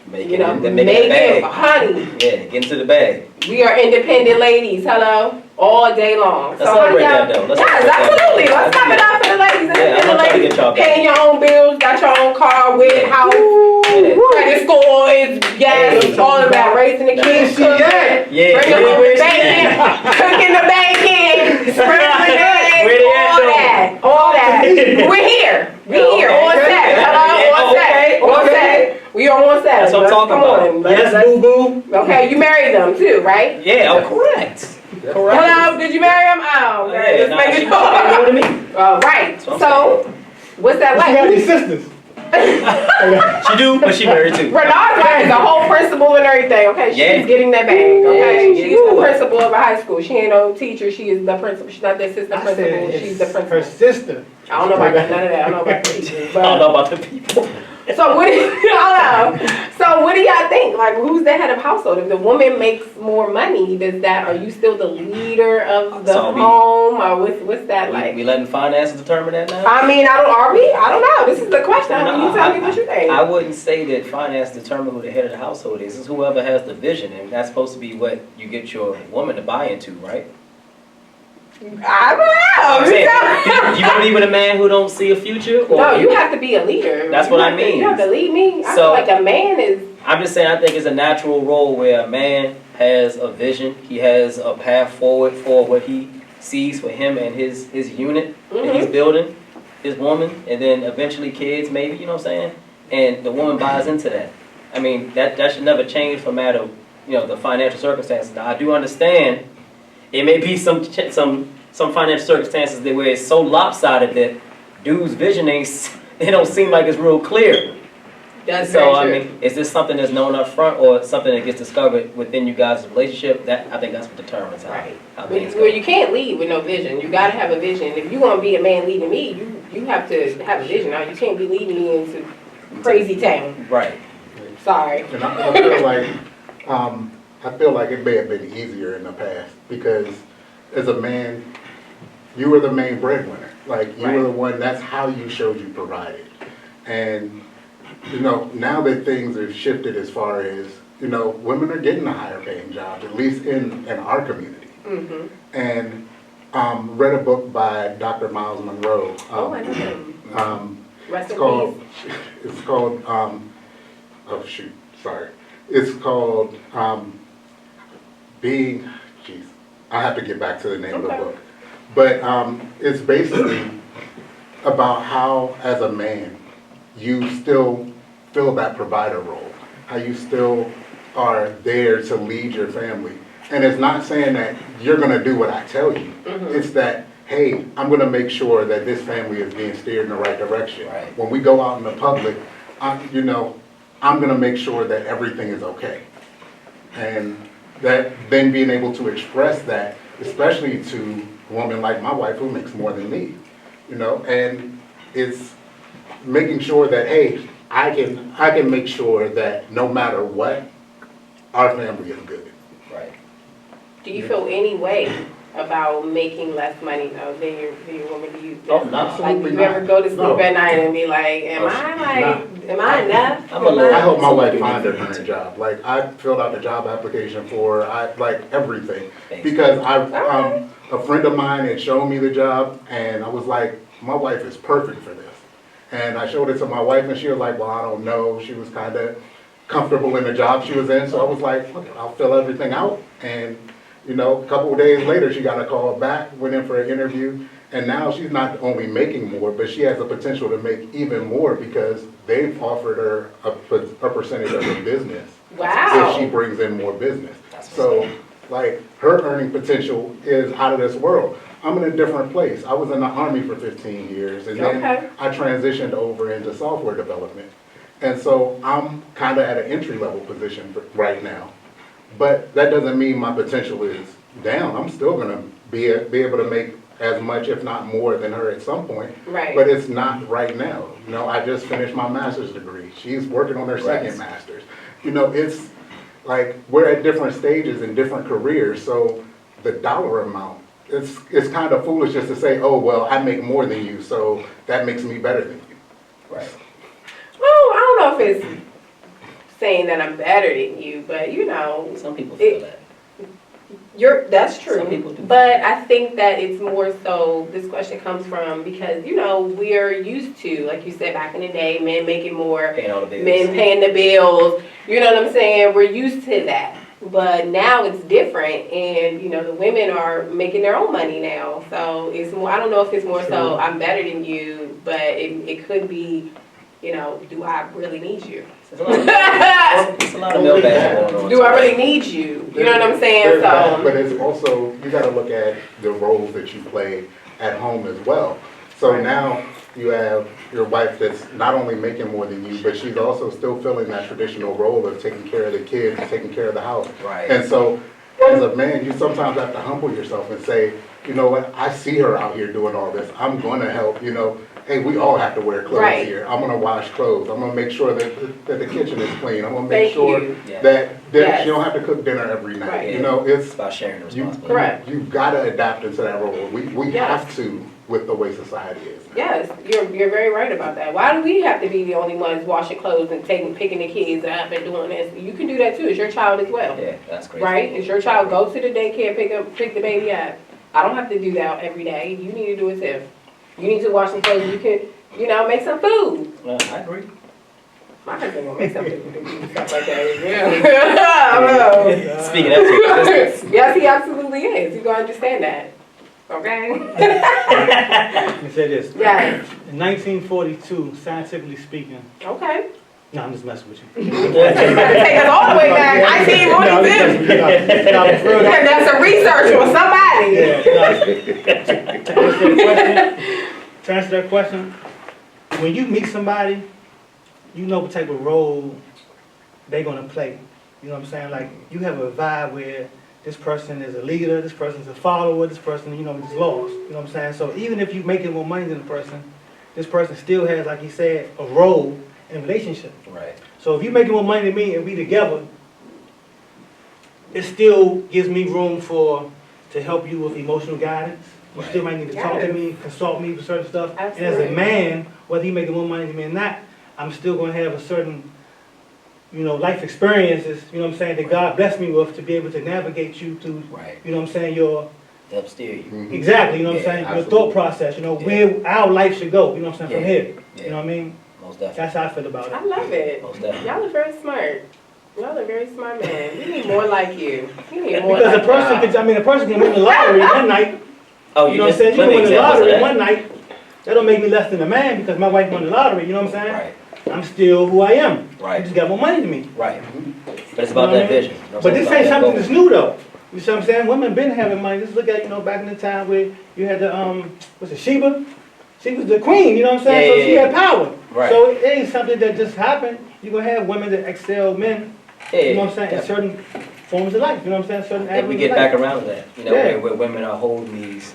They're making the making bag. honey. Yeah, get into the bag. We are independent ladies. Hello, all day long. Let's celebrate that, though. Let's Yes, celebrate that. absolutely. Let's clap it up for the ladies. Yeah, I'm Independent not trying to ladies, get y'all back. paying your own bills, got your own car with house, Yeah. credit score, it's yes, all of that. Raising the kids, cooking, Yeah, bringing home the bacon, cooking the bacon, scrambling eggs, all that. We're here. We here on set. Hello, on set. On set. We are on set. That's what I'm talking about. Yes, boo-boo. Okay, you married them too, right? Yeah, correct. Correct. Hello, did you marry him? Oh, okay. Yeah, Just nah, making she sure. more than me. Right. That's what I'm So, what's that She got like? these sisters. She do, but she married too. Renard's like the whole principal and everything, okay? She's Yeah. getting that bag, okay? Yeah, She's the principal of a high school. She ain't no teacher, she is the principal. She's not the assistant I said principal, she's the it's principal. her sister. I don't know about none of that, I don't know about the teachers. I don't know about the people. So what do y'all know? So what do y'all think? Like, who's the head of household? If the woman makes more money, are you still the leader of the So home, or what's that like? We letting finances determine that now? I mean, are we? I don't know. This is the question. No, You tell me what you think. I wouldn't say that finance determine who the head of the household is. It's whoever has the vision, and that's supposed to be what you get your woman to buy into, right? I don't I'm saying, know. you believe in a man who don't see a future? Or No, you have to be a leader. That's what I mean. You have to lead me. I So- feel like a man is. I'm just saying, I think it's a natural role where a man has a vision. He has a path forward for what he sees for him and his unit that he's building, his woman, and then eventually kids, maybe, you know what I'm saying? And the woman buys into that. I mean, that should never change no matter, the financial circumstances. Now, I do understand it may be some financial circumstances that where it's so lopsided that dude's vision it don't seem like it's real clear. That's So I very true. mean, is this something that's known up front or something that gets discovered within you guys' relationship? I think that's what determines Right. how things Well, go. you can't lead with no vision. You gotta have a vision. If you want to be a man leading me, you have to have a vision. Now, you can't be leading me into crazy town. Right. Sorry. And I feel like it may have been easier in the past because as a man, you were the main breadwinner. Like you were the one. That's how you showed you provided. And now that things have shifted as far as women are getting a higher paying job, at least in our community. Mm-hmm. And read a book by Dr. Miles Monroe. Oh, I know him. Rest It's in called. peace. It's called. Oh shoot! Sorry. It's called being. Jeez, I have to get back to the name of the book. But it's basically about how, as a man, you still fill that provider role. How you still are there to lead your family. And it's not saying that you're going to do what I tell you. Mm-hmm. It's that, hey, I'm going to make sure that this family is being steered in the right direction. Right. When we go out in the public, I'm going to make sure that everything is okay. And that then being able to express that, especially to a woman like my wife who makes more than me, and it's making sure that, hey, I can make sure that no matter what, our family is good. Right. Do you feel any way about making less money though than your woman? Do you? Oh, no. Like, do you ever go to sleep at night and be like, am I enough? I'm a little- I help my wife Absolutely. find her current job. Like I filled out the job application for everything Thanks. because a friend of mine had shown me the job and I was like, my wife is perfect for this. And I showed it to my wife and she was like, well, I don't know. She was kind of comfortable in the job she was in. So I was like, look, I'll fill everything out. And, a couple of days later, she got a call back, went in for an interview. And now she's not only making more, but she has the potential to make even more because they've offered her a percentage of the business. Wow. If she brings in more business. So, her earning potential is out of this world. I'm in a different place. I was in the Army for 15 years, and then I transitioned over into software development. And so I'm kind of at an entry-level position right now. But that doesn't mean my potential is down. I'm still going to be able to make as much, if not more, than her at some point. Right. But it's not right now. I just finished my master's degree. She's working on her second master's. It's like we're at different stages in different careers. So the dollar amount, it's kind of foolish just to say, oh, well, I make more than you, so that makes me better than you. Right. Well, I don't know if it's saying that I'm better than you, but Some people feel that. That's true. Some people do. But I think that it's more so, this question comes from, because, we're used to, like you said, back in the day, men making more, Paying all the bills. men paying the bills, you know what I'm saying? We're used to that. But now it's different, and, the women are making their own money now. So it's more, I don't know if it's more so, I'm better than you, but it could be, do I really need you? It's a lot of male bashing going on. Do I really need you? You know what I'm saying? There's that, So. but it's also, you gotta look at the roles that you play at home as well. So now you have your wife that's not only making more than you, but she's also still filling that traditional role of taking care of the kids, taking care of the house. Right. And so, as a man, you sometimes have to humble yourself and say, you know what, I see her out here doing all this. I'm gonna help, hey, we all have to wear clothes Right. here. I'm gonna wash clothes. I'm gonna make sure that the kitchen is clean. I'm gonna Thank make sure you. Yeah. that Yes. you don't have to cook dinner every night. Right. It's It's about sharing the you, responsibility. Correct. you've gotta adapt into that role. We Yes. have to with the way society is. Yes, you're very right about that. Why do we have to be the only ones washing clothes and picking the kids up and doing this? You can do that too. It's your child as well, Yeah, that's crazy. right? It's your child. Go to the daycare, pick the baby up. I don't have to do that every day. You need to do it too. You need to wash some clothes. You can, make some food. I agree. My husband gonna make some food and stuff like that. Yeah. Speaking of that, Yes, he absolutely is. You gonna understand that. Okay. Let me say this. Yes. In 1942, scientifically speaking, Okay. no, I'm just messing with you. You about to take us all the way back. 1942. Yeah, that's some research or somebody. To answer that question, when you meet somebody, you know what type of role they're gonna play. You know what I'm saying? Like, you have a vibe where this person is a leader, this person's a follower, this person, is lost. You know what I'm saying? So even if you're making more money than the person, this person still has, like he said, a role in a relationship. right. So if you're making more money than me and we together, it still gives me room to help you with emotional guidance. You still might need to talk to Yes. me, consult me for certain stuff. And Absolutely. as a man, whether you're making more money than me or not, I'm still gonna have a certain, life experiences, that God blessed me with to be able to navigate you through, Right. your, To upsteer you. Mhm. exactly, your absolutely. thought process, where our life should go, from Yeah. here. Yeah. You know what I mean? Most definitely. That's how I feel about it. I love it. Most definitely. Y'all are very smart. Y'all are very smart men. We need more like you. We need more Because like a person can win the lottery one night. Oh, You know what I'm saying? You can win the lottery one night. That don't make me less than a man because my wife won the lottery. You know what I'm saying? Right. I'm still who I am. You Right. just got more money than me. Right. But it's about You know that what I mean? vision. You know what But I'm this saying? ain't It's about something that that's new though. You see what I'm saying? Women been having money. Just look at, back in the time where you had the, what's it, Sheba? She was the queen, you know what I'm saying? Yeah, So yeah, she yeah. had power. Right. So it ain't something that just happened. You're going to have women that excel men, Yeah, you know what I'm saying, in definitely. certain forms of life. You know what I'm saying? Certain If we avenues get of back life. around to that, Yeah. where women are holding these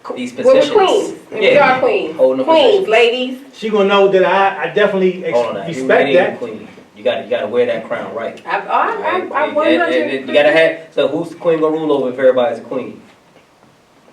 We're positions. queens. And we are queens. Holding the Queens, positions. ladies. She going to know that I definitely Hold on now. You respect ain't even that. queen. You gotta wear that crown right. I Right? 100. And you gotta have. So who's the queen gonna rule over if everybody's a queen?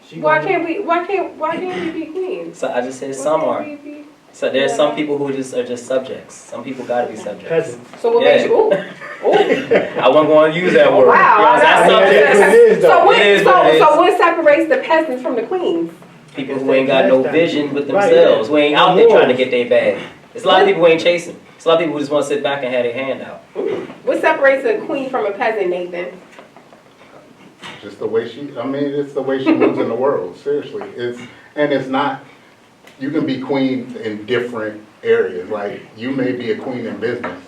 She Why gonna- can't we be queens? So I just said Why some can't are. we be- So there's some people who are just subjects. Some people gotta be subjects. Peasants. So what makes you? Ooh, ooh. I wasn't going to use that word. Wow. That's I know. subjects. It is, though. So what? It is what it is. So what separates the peasants from the queens? People who ain't got no vision with Right. themselves, who ain't out there Morals. trying to get their bag. There's a lot of people who ain't chasing. There's a lot of people who just want to sit back and have their hand out. What separates a queen from a peasant, Nathan? Just the way it's the way she moves in the world, seriously. It's not, you can be queen in different areas. Like, you may be a queen in business,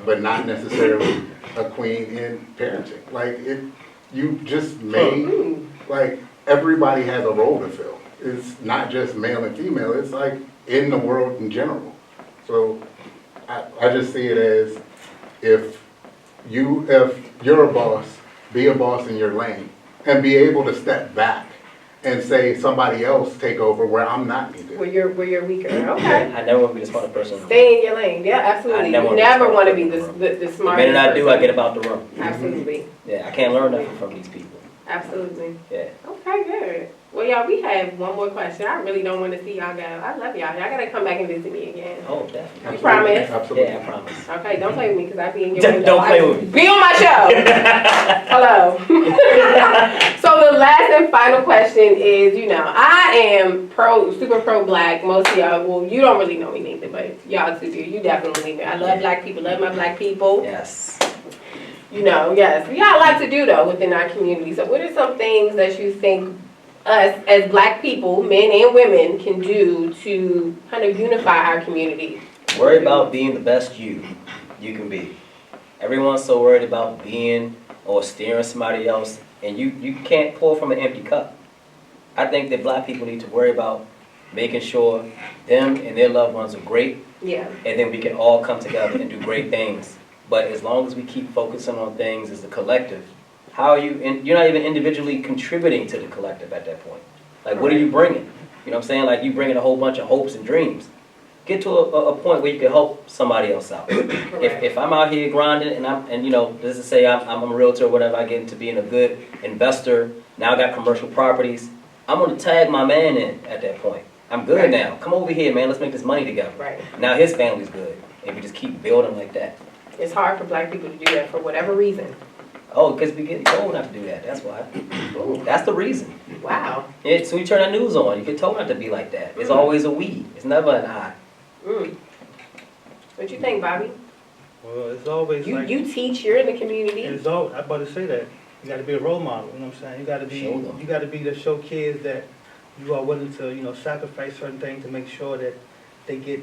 but not necessarily a queen in parenting. Like, you just made, like, everybody has a role to fill. It's not just male and female, it's like in the world in general. So I just see it as, if you're a boss, be a boss in your lane and be able to step back and say somebody else take over where I'm not needed. Where you're weaker. Okay. I never want to be the smartest person. Stay in your lane. Yeah, absolutely. I You never never wanna want to be be the the smartest smartest. The minute I do, I person. get about the room. Absolutely. Yeah, I can't learn nothing from these people. Absolutely. Yeah. Okay, good. Well, y'all, we have one more question. I really don't want to see y'all go. I love y'all. Y'all gotta come back and visit me again. Oh, definitely. You promise? Absolutely. Yeah, I promise. Okay, don't play with me because I be in your Don't window. play with me. Be on my show. Hello. So the last and final question is, I am super pro black. Most of y'all, well, you don't really know me neither, but y'all two do. You definitely know. I love black people. Love my black people. Yes. Yes. We got a lot to do though within our community. So what are some things that you think us as black people, men and women, can do to kind of unify our community? Worry about being the best you can be. Everyone's so worried about being or steering somebody else, and you can't pour from an empty cup. I think that black people need to worry about making sure them and their loved ones are great, Yeah. and then we can all come together and do great things. But as long as we keep focusing on things as a collective, how are you, and you're not even individually contributing to the collective at that point. Like, what are you bringing? You know what I'm saying? Like, you bringing a whole bunch of hopes and dreams. Get to a point where you can help somebody else out. If I'm out here grinding and let's just say I'm a realtor or whatever, I get into being a good investor, now I got commercial properties, I'm gonna tag my man in at that point. I'm good now. Come over here, man, let's make this money together. Right. Now his family's good. And we just keep building like that. It's hard for black people to do that for whatever reason. Oh, because we get told not to do that. That's why. Ooh. That's the reason. Wow. So you turn the news on, you get told not to be like that. It's always a we. It's never an I. What you think, Bobby? Well, it's always You like... teach, you're in the community. It's all, I'm about to say that. You gotta be a role model, you know what I'm saying? You gotta be, Show them. you gotta be to show kids that you are willing to, sacrifice certain things to make sure that they get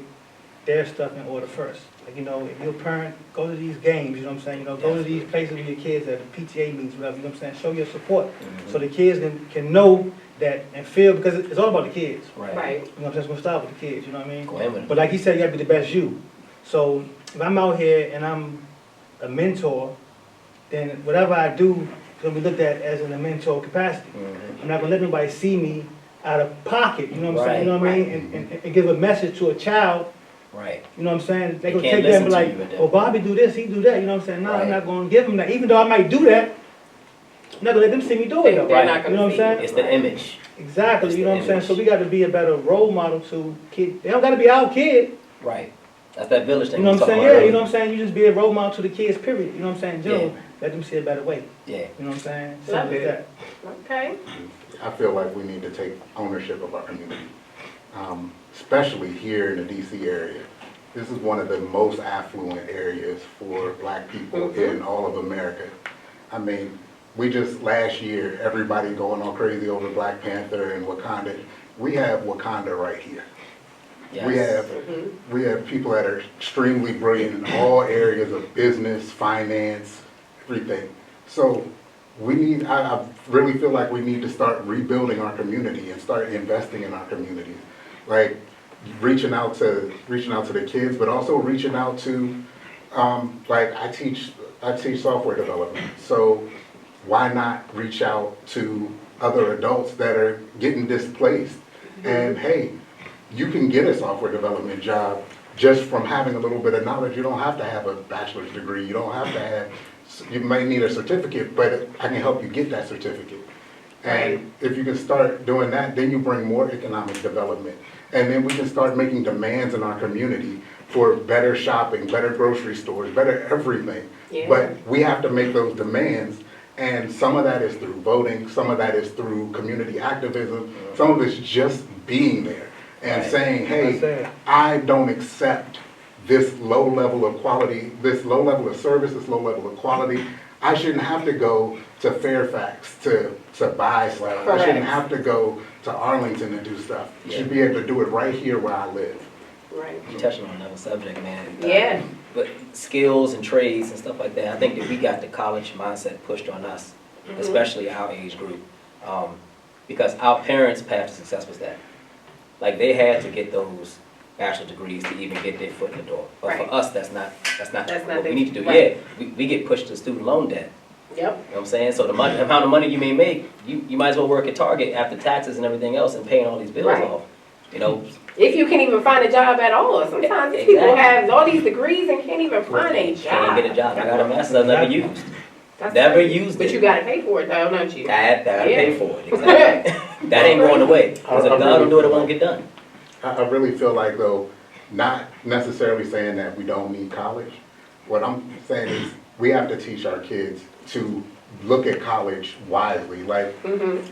their stuff in order first. Like, if you're a parent, go to these games, you know what I'm saying? Go to these places with your kids at the PTA meetings, whatever, you know what I'm saying? Show your support. So the kids can know that and feel, because it's all about the kids. Right. Right. You know what I'm saying? It's gonna start with the kids, you know what I mean? Go ahead with it. But like he said, you gotta be the best you. So if I'm out here and I'm a mentor, then whatever I do is gonna be looked at as in a mentor capacity. I'm not gonna let nobody see me out of pocket, you know what I'm saying? You know what I mean? And give a message to a child, Right. you know what I'm saying? They They gonna can't take that and be listen to like, you at that oh, Bobby do this, he do that, you know what I'm saying? No, I'm Right. not gonna give them that. Even though I might do that, I'm not gonna let them see me do it though. They're not You gonna know what I'm see saying? you. It's the image. Exactly, It's you know the what I'm saying? image. So we gotta be a better role model to kids. They don't gotta be our kid. Right. That's that village thing. You know we what I'm was saying? talking Yeah, about you know what I'm saying? You just be a role model to the kids, period. You know what I'm saying? In general, Yeah. let them see a better way. Yeah. You know what I'm saying? Love Simple as it. that. Okay. I feel like we need to take ownership of our community, especially here in the DC area. This is one of the most affluent areas for black people in all of America. I mean, we just last year, everybody going all crazy over Black Panther and Wakanda. We have Wakanda right here. Yes. We have people that are extremely brilliant in all areas of business, finance, everything. So I really feel like we need to start rebuilding our community and start investing in our communities. Like reaching out to the kids, but also reaching out to, like I teach software development. So why not reach out to other adults that are getting displaced? And hey, you can get a software development job just from having a little bit of knowledge. You don't have to have a bachelor's degree. You don't have to have, you might need a certificate, but I can help you get that certificate. And if you can start doing that, then you bring more economic development. And then we can start making demands in our community for better shopping, better grocery stores, better everything. Yeah. But we have to make those demands. And some of that is through voting, some of that is through community activism, some of it's just being there and saying, hey, I don't accept this low level of quality, this low level of service, this low level of quality. I shouldn't have to go to Fairfax to buy stuff. Correct. I shouldn't have to go to Arlington to do stuff. I should be able to do it right here where I live. Right. You touching on another subject, man. Yeah. But skills and trades and stuff like that, I think that we got the college mindset pushed on us, especially our age group. Because our parents' path to success was that. Like they had to get those bachelor degrees to even get their foot in the door. But for us, that's not what we need to do. Right. Yeah, we get pushed to student loan debt. Yep. You know what I'm saying? So the amount of money you may make, you might as well work at Target after taxes and everything else and paying all these bills off. You know? If you can even find a job at all. Sometimes these people have all these degrees and can't even find a job. Can't get a job. I got a master's I've never used. That's Never right. used But it. you gotta pay for it though, don't you? I had to Yeah. pay for it, exactly. That ain't going away. Because if I God don't really do it, it feel won't like- get done. I really feel like though, not necessarily saying that we don't need college. What I'm saying is we have to teach our kids to look at college wisely. Like,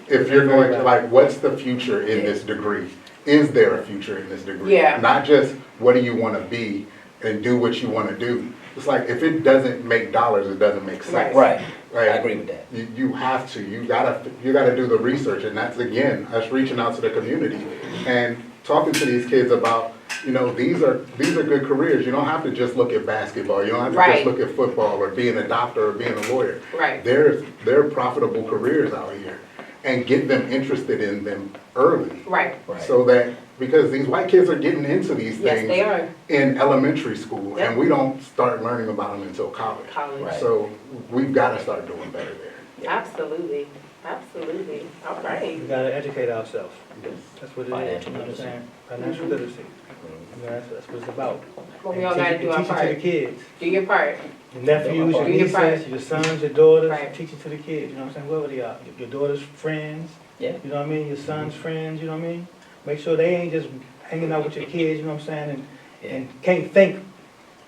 if you're going to, like, what's the future in this degree? Is there a future in this degree? Yeah. Not just what do you want to be and do what you want to do. It's like, if it doesn't make dollars, it doesn't make sense. Right. Right. I agree with that. You have to, you gotta do the research, and that's again, us reaching out to the community and talking to these kids about, you know, these are good careers. You don't have to just look at basketball, you don't have to Right. just look at football or being a doctor or being a lawyer. Right. There are profitable careers out here, and get them interested in them early. Right. Right. So that, because these white kids are getting into these Yes, things they are. in elementary school, Yep. and we don't start learning about them until college. College. Right. So we've got to start doing better there. Absolutely. Absolutely. All right. We gotta educate ourselves. Yes. That's what it is, Financial you know what I'm literacy. saying? Financial literacy. You know, that's what it's about. Well, we And all gotta teach- do our Teach it to the part. kids. Do your part. Your nephews, your Do your part. nieces, your sons, your daughters, Right. teach it to the kids, you know what I'm saying, whoever they are. Your daughter's friends, Yeah. you know what I mean, your son's friends, you know what I mean? Make sure they ain't just hanging out with your kids, you know what I'm saying, and can't think.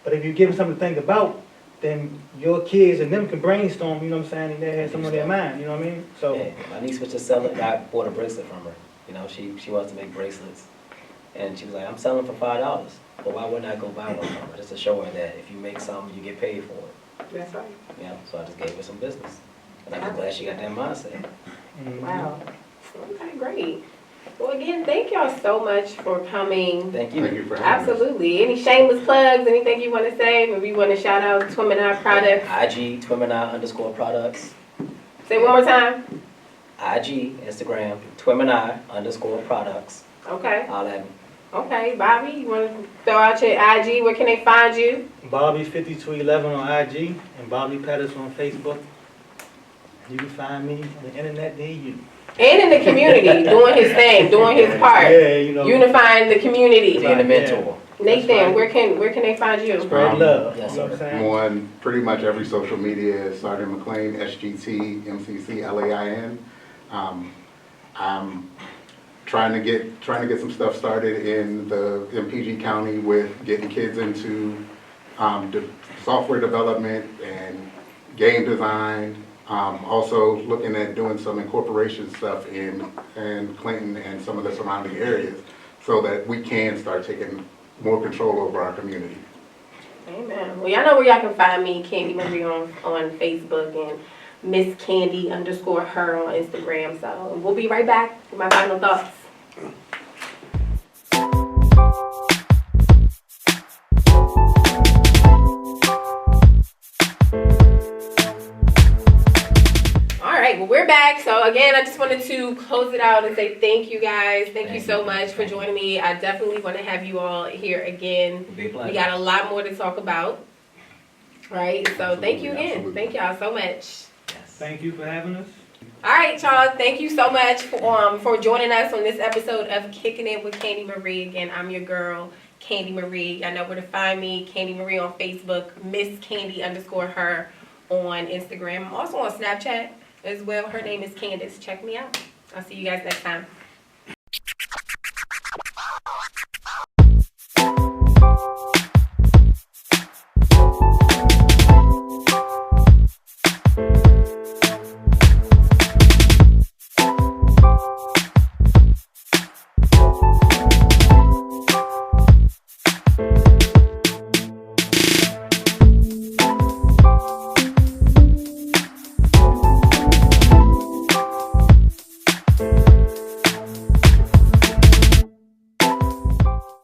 But if you give them something to think about, then your kids and them can brainstorm, you know what I'm saying, and they have something on their mind, you know what I mean? So, Yeah, my niece was just selling, I bought a bracelet from her. You know, she wants to make bracelets. And she was like, I'm selling for $5. But why wouldn't I go buy one from her? Just to show her that if you make something, you get paid for it. That's right. You know, so I just gave her some business. And I'm glad she got that mindset. mhm. Wow. Okay, great. Well, again, thank y'all so much for coming. Thank Thank you. you for having us. Absolutely. Any shameless plugs? Anything you want to say? Maybe you want to shout out Twimini products? IG, Twimini_products. Say one more time. IG, Instagram, Twimini_products. Okay. All at me. Okay, Bobby, you want to throw out your IG? Where can they find you? Bobby 5211 on IG and Bobby Patterson on Facebook. You can find me on the internet near you. And in the community, doing his thing, doing his part, Yeah, you know. unifying the community. Being a mentor. Nathan, right. where can they find you? Spread love, Yes, you know what I'm sir. I'm saying? on pretty much every social media, Sergeant McLean, SGT, MCC, LAIN. I'm trying to get some stuff started in PG County with getting kids into software development and game design. Also looking at doing some incorporation stuff in Clinton and some of the surrounding areas so that we can start taking more control over our community. Amen. Well, y'all know where y'all can find me, Kandii Marie on Facebook and Miss Kandii_her on Instagram. So we'll be right back with my final thoughts. All right, well, we're back. So again, I just wanted to close it out and say thank you guys. Thank you so much for joining me. I definitely want to have you all here again. It'd be a pleasure. We got a lot more to talk about. Right? So thank you again. Absolutely. Thank y'all so much. Yes. Thank you for having us. All right, y'all. Thank you so much for joining us on this episode of Kicking It with Kandii Marie. Again, I'm your girl, Kandii Marie. I know where to find me. Kandii Marie on Facebook. Miss Kandii_her on Instagram. I'm also on Snapchat as well. Her name is Candace. Check me out. I'll see you guys next time.